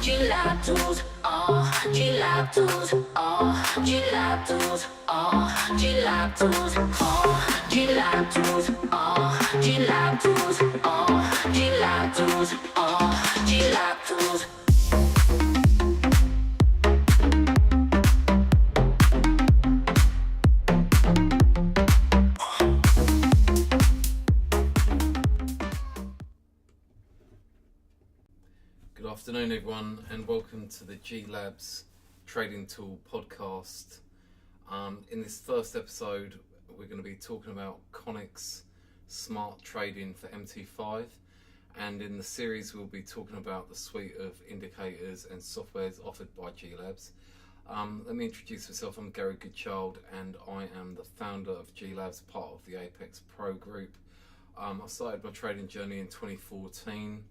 G-lab tools, G-lab tools, G-lab tools, G-lab tools, G-lab tools, G-lab tools, G-lab tools, G-lab tools. Good afternoon, everyone, and welcome to the G-Labs Trading Tool podcast. In this first episode, we're going to be talking about Connix Smart Trading for MT5, and in the series, we'll be talking about the suite of indicators and softwares offered by G-Labs. Let me introduce myself. I'm Garry Goodchild, and I am the founder of G-Labs, part of the Apex Pro group. I started my trading journey in 2014.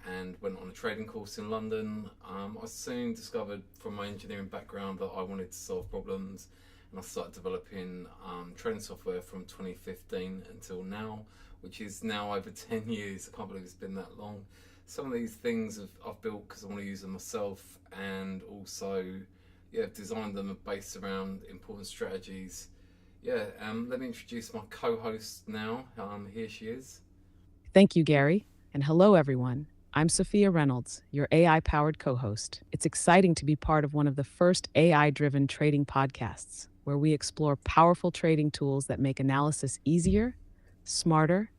And went on a trading course in London. I soon discovered from my engineering background that I wanted to solve problems, and I started developing trading software from 2015 until now, which is now over 10 years. I can't believe it's been that long. Some of these things I've built because I want to use them myself, and also I've designed them based around important strategies. Let me introduce my co-host now. Here she is. Thank you, Gary, and hello, everyone. I'm Sophia Reynolds, your AI-powered co-host. It's exciting to be part of one of the first AI-driven trading podcasts, where we explore powerful trading tools that make analysis easier, smarter,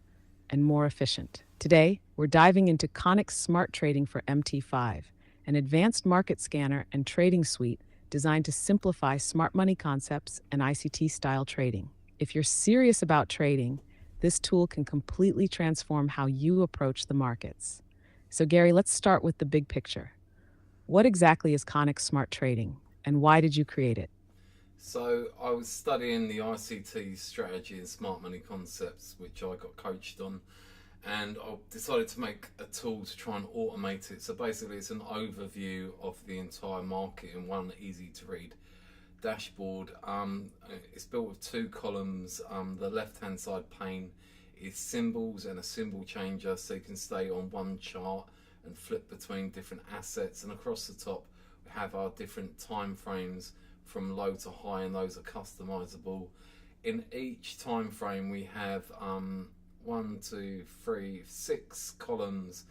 and more efficient. Today, we're diving into Connix Smart Trading for MT5, an advanced market scanner and trading suite designed to simplify smart money concepts and ICT-style trading. If you're serious about trading, this tool can completely transform how you approach the markets. So Gary, let's start with the big picture. What exactly is Connix Smart Trading, and why did you create it? So I was studying the ICT strategy and smart money concepts, which I got coached on, and I decided to make a tool to try and automate it. So basically it's an overview of the entire market in one easy to read dashboard. It's built with two columns. The left hand side pane is symbols and a symbol changer, so you can stay on one chart and flip between different assets, and across the top we have our different time frames from low to high, and those are customizable. In each time frame we have 6 columns.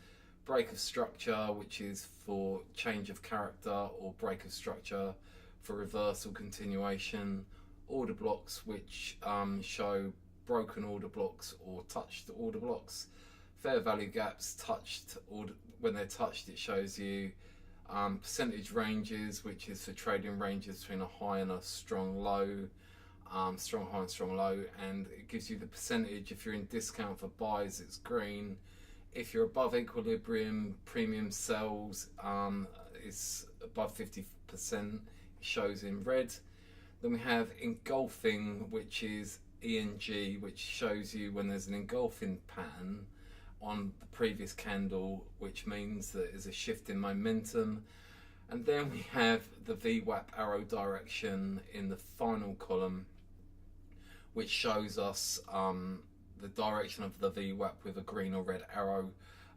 Break of structure, which is for change of character, or break of structure for reversal continuation. Order blocks, which show broken order blocks or touched order blocks. Fair value gaps, touched order. When they're touched, it shows you percentage ranges, which is for trading ranges between a high and a strong low, strong high and strong low, and it gives you the percentage. If you're in discount for buys, it's green. If you're above equilibrium, premium sells, it's above 50%, it shows in red. Then we have engulfing, which is ENG, which shows you when there's an engulfing pattern on the previous candle, which means that there's a shift in momentum. And then we have the VWAP arrow direction in the final column, which shows us the direction of the VWAP with a green or red arrow,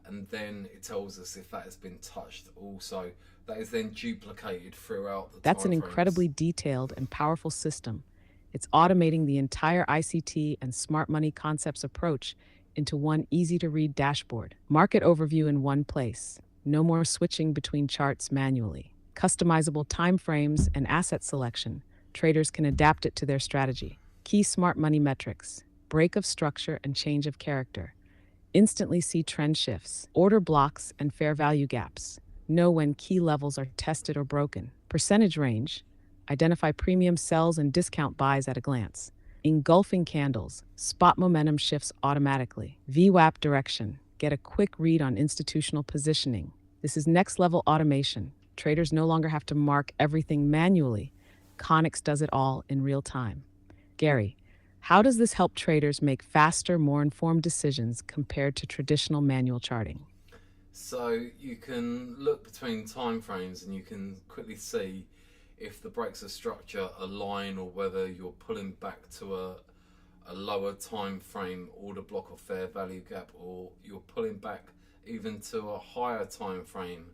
and then it tells us if that has been touched also. That is then duplicated throughout the That's an timeframes. incredibly detailed and powerful system. It's automating the entire ICT and smart money concepts approach into one easy-to-read dashboard. Market overview in one place. No more switching between charts manually. Customizable time frames and asset selection. Traders can adapt it to their strategy. Key smart money metrics. Break of structure and change of character. Instantly see trend shifts. Order blocks and fair value gaps. Know when key levels are tested or broken. Percentage range. Identify premium sells and discount buys at a glance. Engulfing candles. Spot momentum shifts automatically. VWAP direction. Get a quick read on institutional positioning. This is next-level automation. Traders no longer have to mark everything manually. Connix does it all in real time. Gary, how does this help traders make faster, more informed decisions compared to traditional manual charting? So you can look between time frames and you can quickly see if the breaks of structure align, or whether you're pulling back to a lower time frame order block or fair value gap, or you're pulling back even to a higher time frame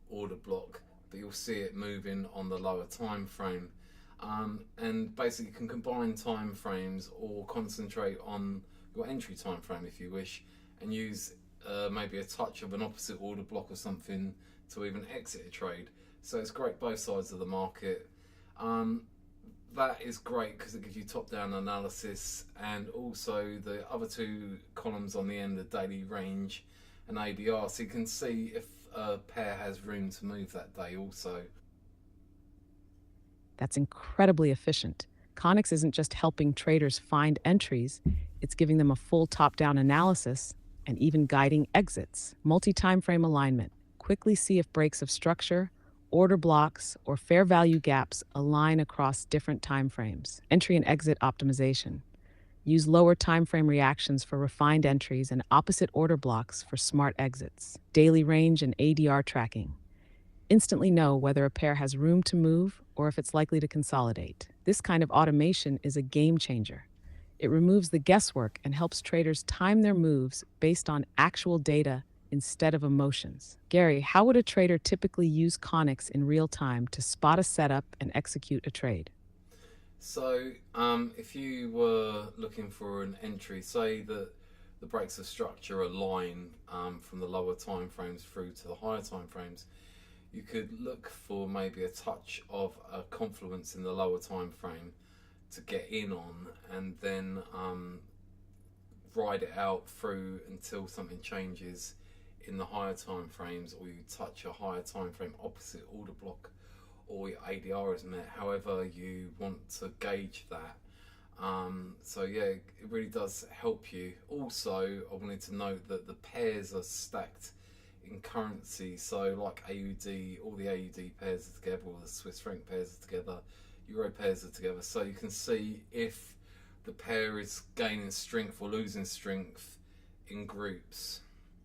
order block, but you'll see it moving on the lower time frame. And basically you can combine time frames or concentrate on your entry time frame if you wish, and use maybe a touch of an opposite order block or something to even exit a trade. So it's great both sides of the market. That is great because it gives you top-down analysis, and also the other two columns on the end are daily range and ADR, so you can see if a pair has room to move that day also. That's incredibly efficient. Connix isn't just helping traders find entries, it's giving them a full top-down analysis and even guiding exits. Multi-time frame alignment. Quickly see if breaks of structure, order blocks, or fair value gaps align across different time frames. Entry and exit optimization. Use lower time frame reactions for refined entries and opposite order blocks for smart exits. Daily range and ADR tracking. Instantly know whether a pair has room to move or if it's likely to consolidate. This kind of automation is a game changer. It removes the guesswork and helps traders time their moves based on actual data instead of emotions. Garry, how would a trader typically use Connix in real time to spot a setup and execute a trade? So if you were looking for an entry, say that the breaks of structure align from the lower time frames through to the higher time frames, you could look for maybe a touch of a confluence in the lower time frame to get in on, and then ride it out through until something changes in the higher time frames, or you touch a higher time frame opposite order block, or your ADR is met, however you want to gauge that. So yeah, it really does help you. Also, I wanted to note that the pairs are stacked in currency, so like AUD, all the AUD pairs are together, all the Swiss franc pairs are together, Euro pairs are together, so you can see if the pair is gaining strength or losing strength in groups.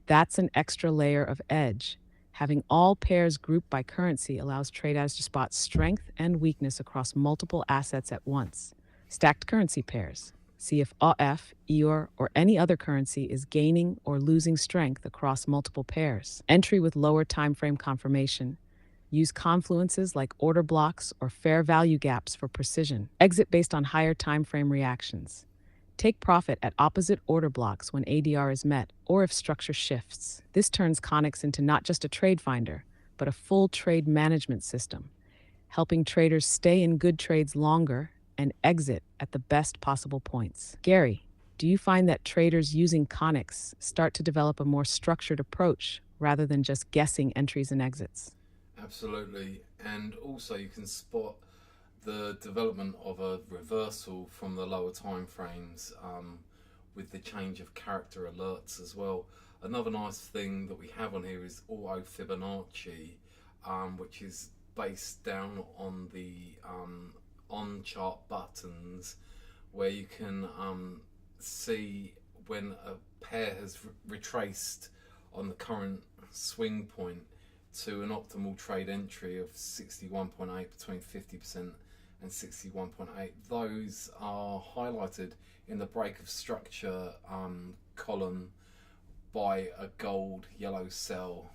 That's an extra layer of edge. Having all pairs grouped by currency allows traders to spot strength and weakness across multiple assets at once. Stacked currency pairs. See if AF, EUR, or any other currency is gaining or losing strength across multiple pairs. Entry with lower time frame confirmation. Use confluences like order blocks or fair value gaps for precision. Exit based on higher time frame reactions. Take profit at opposite order blocks when ADR is met or if structure shifts. This turns Connix into not just a trade finder, but a full trade management system, helping traders stay in good trades longer and exit at the best possible points. Garry, do you find that traders using Connix start to develop a more structured approach rather than just guessing entries and exits? Absolutely, and also you can spot the development of a reversal from the lower time frames with the change of character alerts as well. Another nice thing that we have on here is auto Fibonacci, which is based down on the on chart buttons, where you can see when a pair has retraced on the current swing point to an optimal trade entry of 61.8, between 50% and 61.8. Those are highlighted in the break of structure column by a gold yellow cell.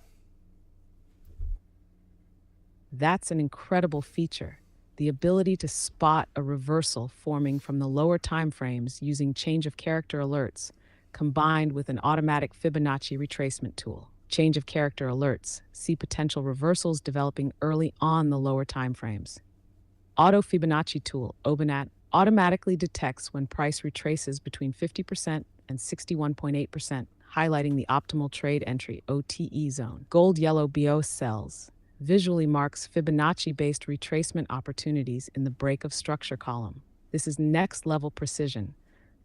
That's an incredible feature. The ability to spot a reversal forming from the lower time frames using change of character alerts, combined with an automatic Fibonacci retracement tool. Change of character alerts see potential reversals developing early on the lower time frames. Auto Fibonacci tool, OBNAT, automatically detects when price retraces between 50% and 61.8%, highlighting the optimal trade entry OTE zone. Gold yellow BO cells visually marks Fibonacci-based retracement opportunities in the break of structure column. This is next-level precision.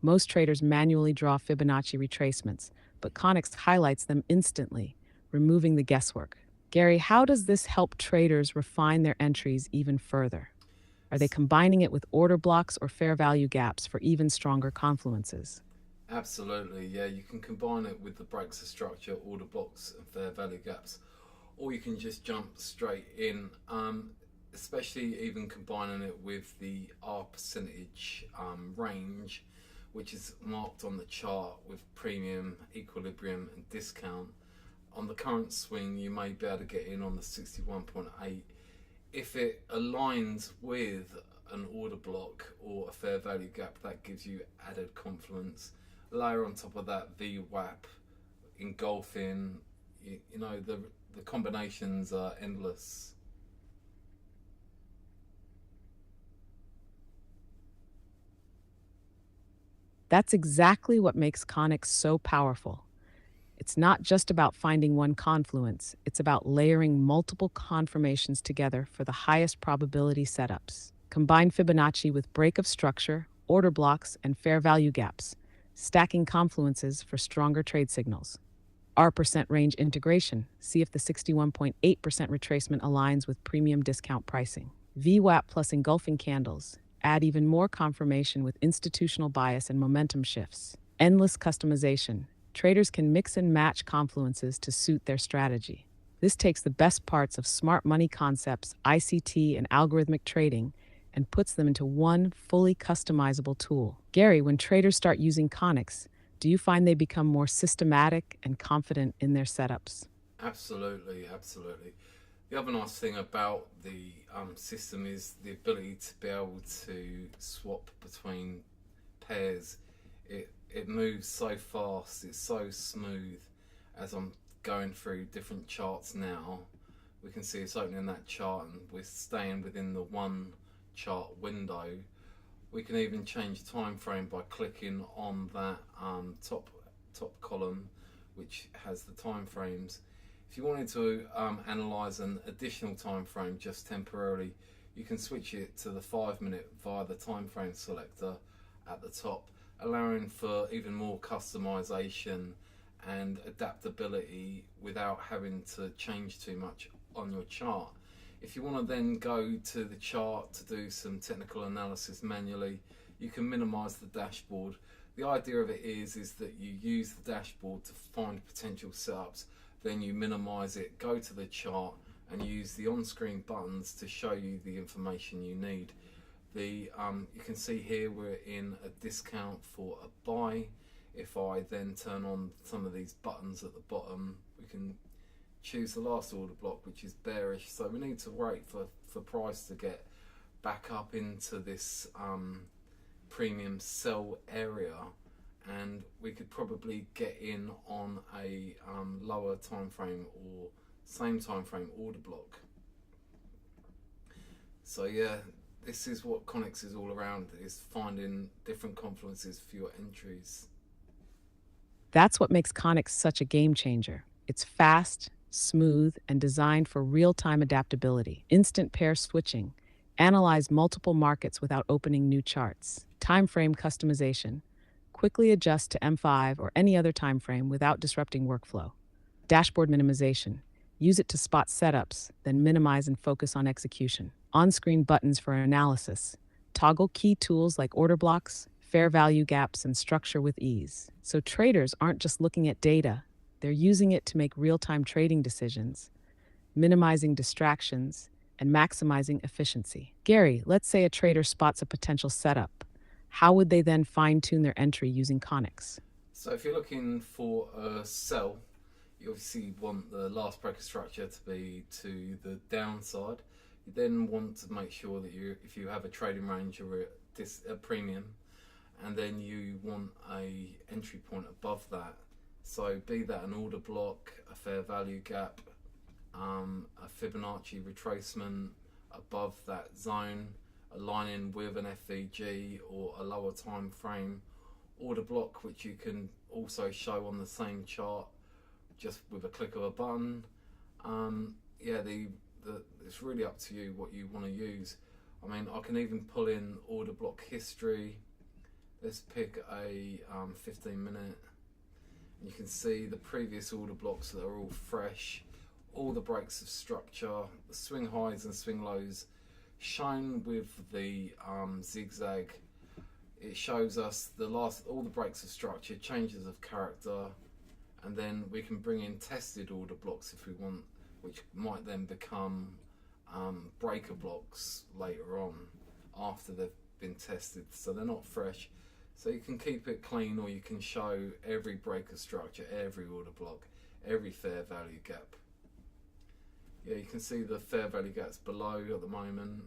Most traders manually draw Fibonacci retracements, but Connix highlights them instantly, removing the guesswork. Garry, how does this help traders refine their entries even further? Are they combining it with order blocks or fair value gaps for even stronger confluences? Absolutely, yeah, you can combine it with the breaks of structure, order blocks and fair value gaps, or you can just jump straight in, especially even combining it with the R percentage range, which is marked on the chart with premium, equilibrium and discount. on the current swing, you may be able to get in on the 61.8. If it aligns with an order block or a fair value gap, that gives you added confidence. Layer on top of that VWAP, engulfing, you know, the combinations are endless. That's exactly what makes Connix so powerful. It's not just about finding one confluence, it's about layering multiple confirmations together for the highest probability setups. Combine Fibonacci with break of structure, order blocks, and fair value gaps, stacking confluences for stronger trade signals. R% range integration, see if the 61.8% retracement aligns with premium discount pricing. VWAP plus engulfing candles, add even more confirmation with institutional bias and momentum shifts. Endless customization, traders can mix and match confluences to suit their strategy. This takes the best parts of smart money concepts, ICT, and algorithmic trading and puts them into one fully customizable tool. Garry, when traders start using Connix, do you find they become more systematic and confident in their setups? Absolutely, absolutely. The other nice thing about the system is the ability to be able to swap between pairs. It moves so fast, it's so smooth. As I'm going through different charts now, we can see it's opening that chart and we're staying within the one chart window. We can even change time frame by clicking on that top column, which has the time frames. If you wanted to analyze an additional time frame just temporarily, you can switch it to the 5-minute via the time frame selector at the top, allowing for even more customization and adaptability without having to change too much on your chart. If you want to then go to the chart to do some technical analysis manually, you can minimize the dashboard. The idea of it is that you use the dashboard to find potential setups, then you minimize it, go to the chart and use the on-screen buttons to show you the information you need. You can see here we're in a discount for a buy. If I then turn on some of these buttons at the bottom, we can choose the last order block, which is bearish. So we need to wait for price to get back up into this premium sell area, and we could probably get in on a lower time frame or same time frame order block. So yeah, this is what Connix is all around, is finding different confluences for your entries. That's what makes Connix such a game changer. It's fast, smooth, and designed for real-time adaptability. Instant pair switching. Analyze multiple markets without opening new charts. Time frame customization. Quickly adjust to M5 or any other time frame without disrupting workflow. Dashboard minimization. Use it to spot setups, then minimize and focus on execution. On-screen buttons for analysis. Toggle key tools like order blocks, fair value gaps, and structure with ease. So traders aren't just looking at data, they're using it to make real-time trading decisions, minimizing distractions, and maximizing efficiency. Garry, let's say a trader spots a potential setup. How would they then fine-tune their entry using Connix? So if you're looking for a sell, you obviously want the last breaker structure to be to the downside. You then want to make sure that if you have a trading range or a premium, and then you want a entry point above that. So be that an order block, a fair value gap, a Fibonacci retracement above that zone, aligning with an FVG or a lower time frame order block, which you can also show on the same chart just with a click of a button. Yeah, it's really up to you what you want to use. I mean, I can even pull in order block history. Let's pick a 15-minute. You can see the previous order blocks that are all fresh, all the breaks of structure, the swing highs and swing lows shown with the zigzag. It shows us all the breaks of structure, changes of character, and then we can bring in tested order blocks if we want, which might then become breaker blocks later on after they've been tested, so they're not fresh. So you can keep it clean, or you can show every breaker structure, every order block, every fair value gap. Yeah, you can see the fair value gaps below at the moment.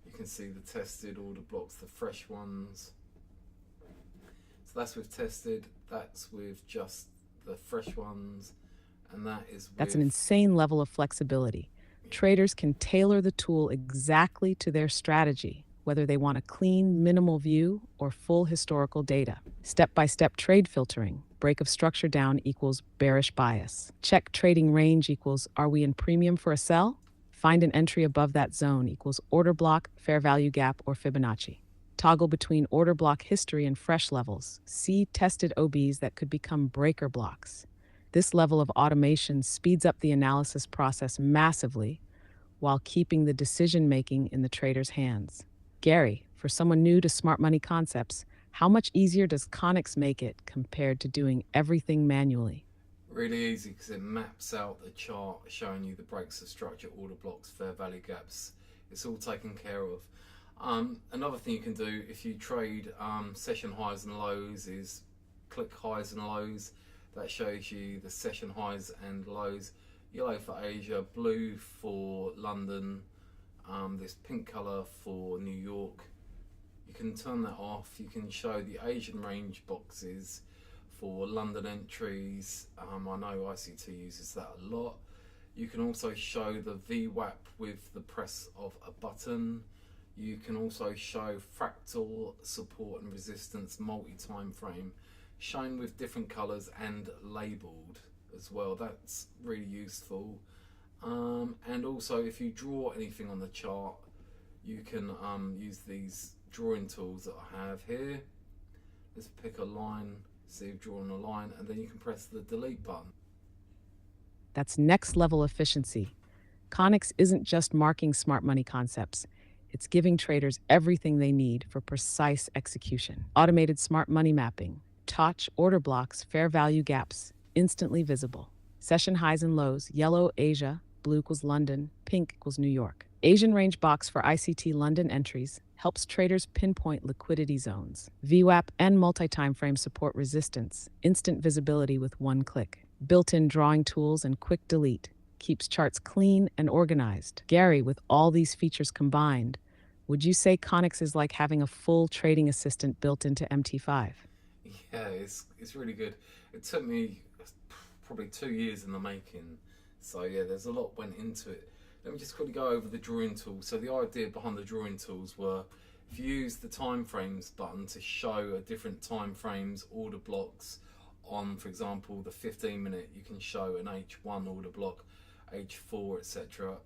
You can see the tested order blocks, the fresh ones. So that's with tested, that's with just the fresh ones, and that is with... That's an insane level of flexibility. Traders can tailor the tool exactly to their strategy, whether they want a clean, minimal view or full historical data. Step-by-step trade filtering. Break of structure down equals bearish bias. Check trading range equals are we in premium for a sell? Find an entry above that zone equals order block, fair value gap, or Fibonacci. Toggle between order block history and fresh levels. See tested OBs that could become breaker blocks. This level of automation speeds up the analysis process massively while keeping the decision-making in the trader's hands. Garry, for someone new to smart money concepts, how much easier does Connix make it compared to doing everything manually? Really easy because it maps out the chart showing you the breaks of structure, order blocks, fair value gaps. It's all taken care of. Another thing you can do if you trade session highs and lows is click highs and lows. That shows you the session highs and lows. Yellow for Asia, blue for London, this pink colour for New York. You can turn that off. You can show the Asian range boxes for London entries. I know ICT uses that a lot. You can also show the VWAP with the press of a button. You can also show fractal support and resistance multi-time frame shown with different colours and labelled as well. That's really useful. And also if you draw anything on the chart, you can use these drawing tools that I have here. Let's pick a line, see you've drawn a line, and then you can press the delete button. That's next level efficiency. Connix isn't just marking smart money concepts. It's giving traders everything they need for precise execution. Automated smart money mapping, touch, order blocks, fair value gaps, instantly visible. Session highs and lows, yellow Asia, blue equals London, pink equals New York. Asian range box for ICT London entries helps traders pinpoint liquidity zones. VWAP and multi-time frame support resistance, instant visibility with one click. Built-in drawing tools and quick delete keeps charts clean and organized. Garry, with all these features combined, would you say Connix is like having a full trading assistant built into MT5? Yeah, it's really good. It took me probably 2 years in the making, so yeah, there's a lot went into it. Let me just quickly go over the drawing tools. So the idea behind the drawing tools were, if you use the time frames button to show different time frames, order blocks on, for example, the 15-minute, you can show an H1 order block, H4, etc.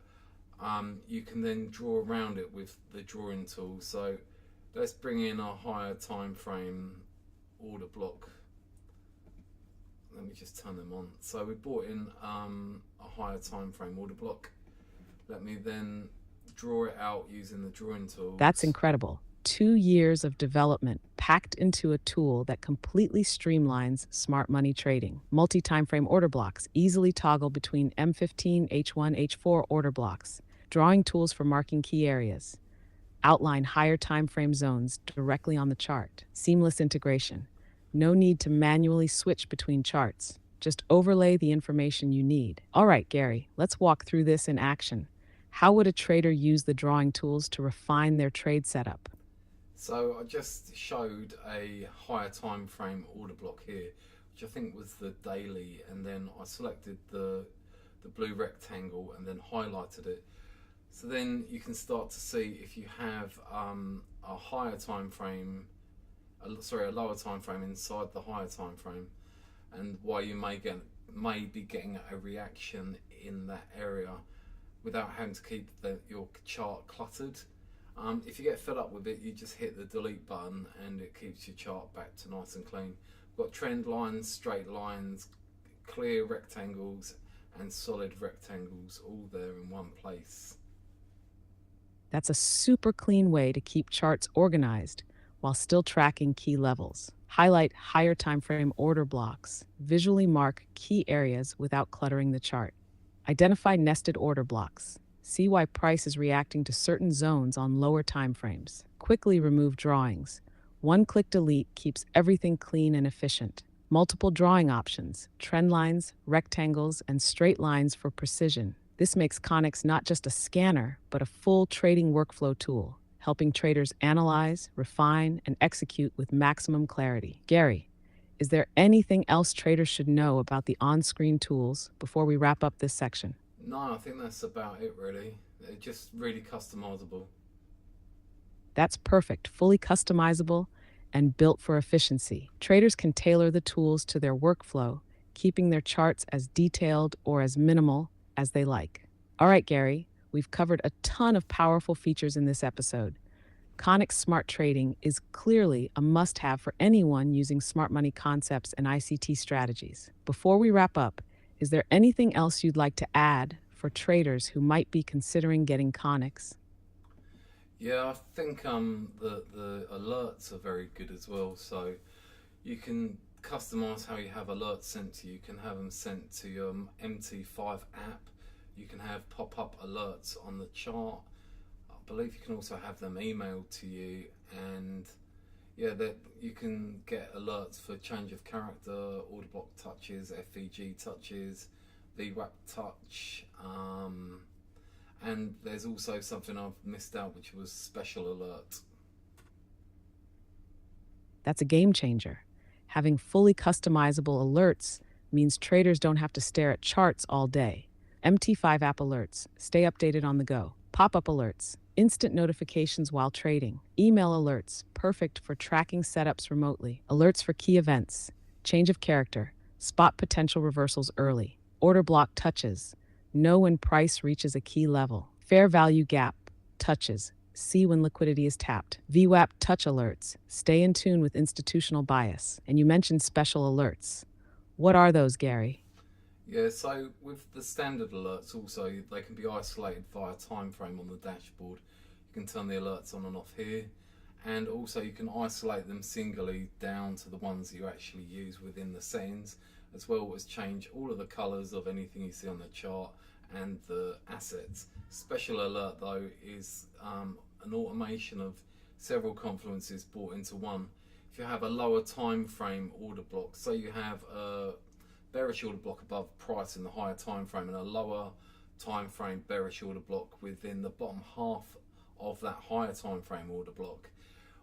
You can then draw around it with the drawing tool. So let's bring in a higher time frame order block. Let me just turn them on. So we brought in a higher time frame order block. Let me then draw it out using the drawing tool. That's incredible. 2 years of development packed into a tool that completely streamlines smart money trading. Multi-time frame order blocks easily toggle between M15, H1, H4 order blocks. Drawing tools for marking key areas. Outline higher time frame zones directly on the chart. Seamless integration. No need to manually switch between charts. Just overlay the information you need. All right, Garry, let's walk through this in action. How would a trader use the drawing tools to refine their trade setup? So I just showed a higher time frame order block here, which I think was the daily, and then I selected the blue rectangle and then highlighted it. So then you can start to see if you have a higher time frame, a lower time frame inside the higher time frame, and why you may be getting a reaction in that area without having to keep your chart cluttered. If you get fed up with it, you just hit the delete button and it keeps your chart back to nice and clean. We've got trend lines, straight lines, clear rectangles and solid rectangles all there in one place. That's a super clean way to keep charts organized while still tracking key levels. Highlight higher time frame order blocks. Visually mark key areas without cluttering the chart. Identify nested order blocks. See why price is reacting to certain zones on lower time frames. Quickly remove drawings. One-click delete keeps everything clean and efficient. multiple drawing options, trend lines, rectangles, and straight lines for precision. This makes Connix not just a scanner, but a full trading workflow tool, helping traders analyze, refine, and execute with maximum clarity. Garry, is there anything else traders should know about the on-screen tools before we wrap up this section? No, I think that's about it really. They're just really customizable. That's perfect, fully customizable, and built for efficiency. Traders can tailor the tools to their workflow, keeping their charts as detailed or as minimal as they like. All right, Garry, we've covered a ton of powerful features in this episode. Connix Smart Trading is clearly a must-have for anyone using smart money concepts and ICT strategies. Before we wrap up, is there anything else you'd like to add for traders who might be considering getting Connix? Yeah, I think the alerts are very good as well. So you can customize how you have alerts sent to you. You can have them sent to your MT5 app. You can have pop-up alerts on the chart. I believe you can also have them emailed to you, and yeah, that you can get alerts for change of character, order block touches, FVG touches, VWAP touch. And there's also something I've missed out, which was special alert. That's a game changer. Having fully customizable alerts means traders don't have to stare at charts all day. MT5 app alerts, stay updated on the go. Pop-up alerts, instant notifications while trading. Email alerts, perfect for tracking setups remotely. Alerts for key events, change of character, spot potential reversals early. Order block touches, know when price reaches a key level. Fair value gap, touches, see when liquidity is tapped. VWAP touch alerts, stay in tune with institutional bias. And you mentioned special alerts. What are those, Garry? Yeah, so with the standard alerts also, they can be isolated via time frame on the dashboard. You can turn the alerts on and off here, and also you can isolate them singly down to the ones you actually use within the settings, as well as change all of the colors of anything you see on the chart and the assets. Special alert though is an automation of several confluences brought into one. If you have a lower time frame order block, say you have a bearish order block above price in the higher time frame and a lower time frame bearish order block within the bottom half of that higher time frame order block,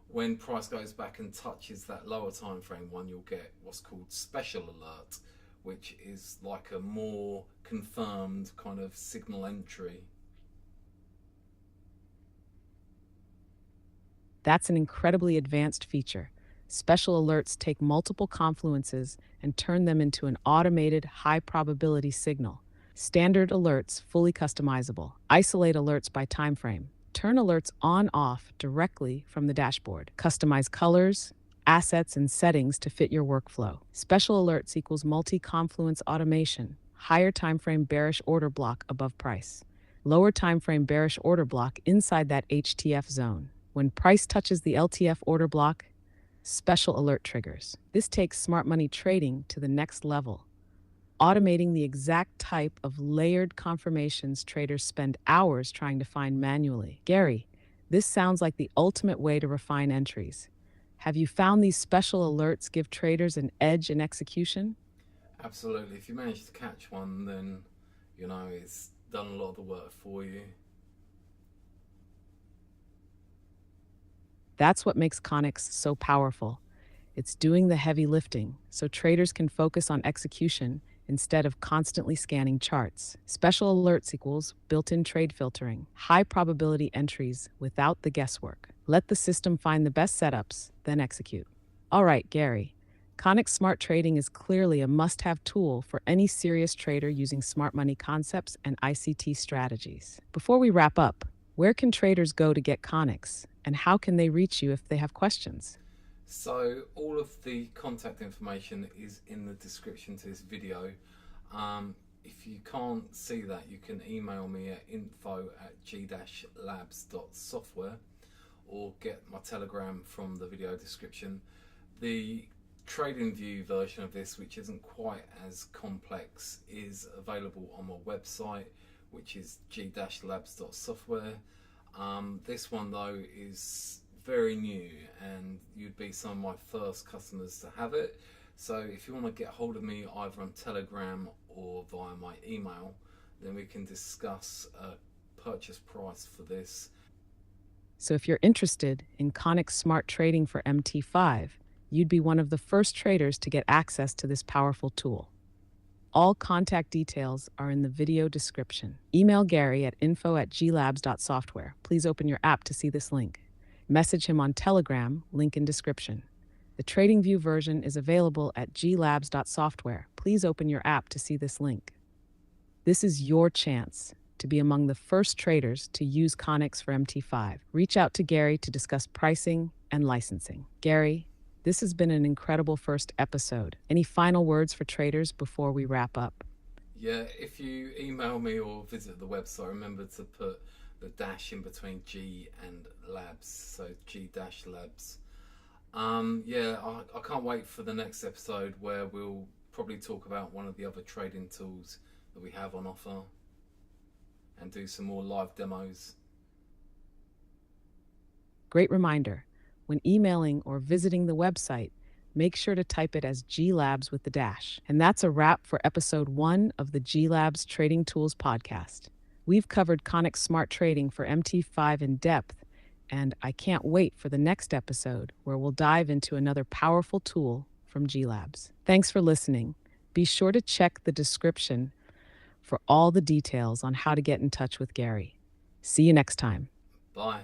when price goes back and touches that lower time frame one, you'll get what's called special alert, which is like a more confirmed kind of signal entry. That's an incredibly advanced feature. Special alerts take multiple confluences and turn them into an automated, high-probability signal. Standard alerts, fully customizable. Isolate alerts by time frame. Turn alerts on/off directly from the dashboard. Customize colors, assets, and settings to fit your workflow. Special alerts equals multi-confluence automation. Higher time frame bearish order block above price. Lower time frame bearish order block inside that HTF zone. When price touches the LTF order block, special alert triggers. This takes smart money trading to the next level, automating the exact type of layered confirmations traders spend hours trying to find manually. Garry, this sounds like the ultimate way to refine entries. Have you found these special alerts give traders an edge in execution? Absolutely. If you manage to catch one, then you know it's done a lot of the work for you. That's what makes Connix so powerful. It's doing the heavy lifting, so traders can focus on execution instead of constantly scanning charts. Special alerts equals built-in trade filtering, high probability entries without the guesswork. Let the system find the best setups, then execute. All right, Garry. Connix Smart Trading is clearly a must-have tool for any serious trader using smart money concepts and ICT strategies. Before we wrap up, where can traders go to get Connix, and how can they reach you if they have questions? So all of the contact information is in the description to this video. If you can't see that, you can email me at info@g-labs.software or get my Telegram from the video description. The TradingView version of this, which isn't quite as complex, is available on my website, which is g-labs.software. This one though is very new and you'd be some of my first customers to have it. So if you want to get hold of me either on Telegram or via my email, then we can discuss a purchase price for this. So if you're interested in Connix Smart Trading for MT5, you'd be one of the first traders to get access to this powerful tool. All contact details are in the video description. Email Garry at info@g-labs.software. Please open your app to see this link. Message him on Telegram, link in description. The TradingView version is available at g-labs.software. Please open your app to see this link. This is your chance to be among the first traders to use Connix for MT5. Reach out to Garry to discuss pricing and licensing. Garry, this has been an incredible first episode. Any final words for traders before we wrap up? Yeah, if you email me or visit the website, remember to put the dash in between G and labs, so g-labs. I can't wait for the next episode where we'll probably talk about one of the other trading tools that we have on offer and do some more live demos. Great reminder, when emailing or visiting the website, make sure to type it as G-Labs with the dash. And that's a wrap for episode 1 of the G-Labs Trading Tools podcast. We've covered Connix Smart Trading for MT5 in depth, and I can't wait for the next episode where we'll dive into another powerful tool from G-Labs. Thanks for listening. Be sure to check the description for all the details on how to get in touch with Garry. See you next time. Bye.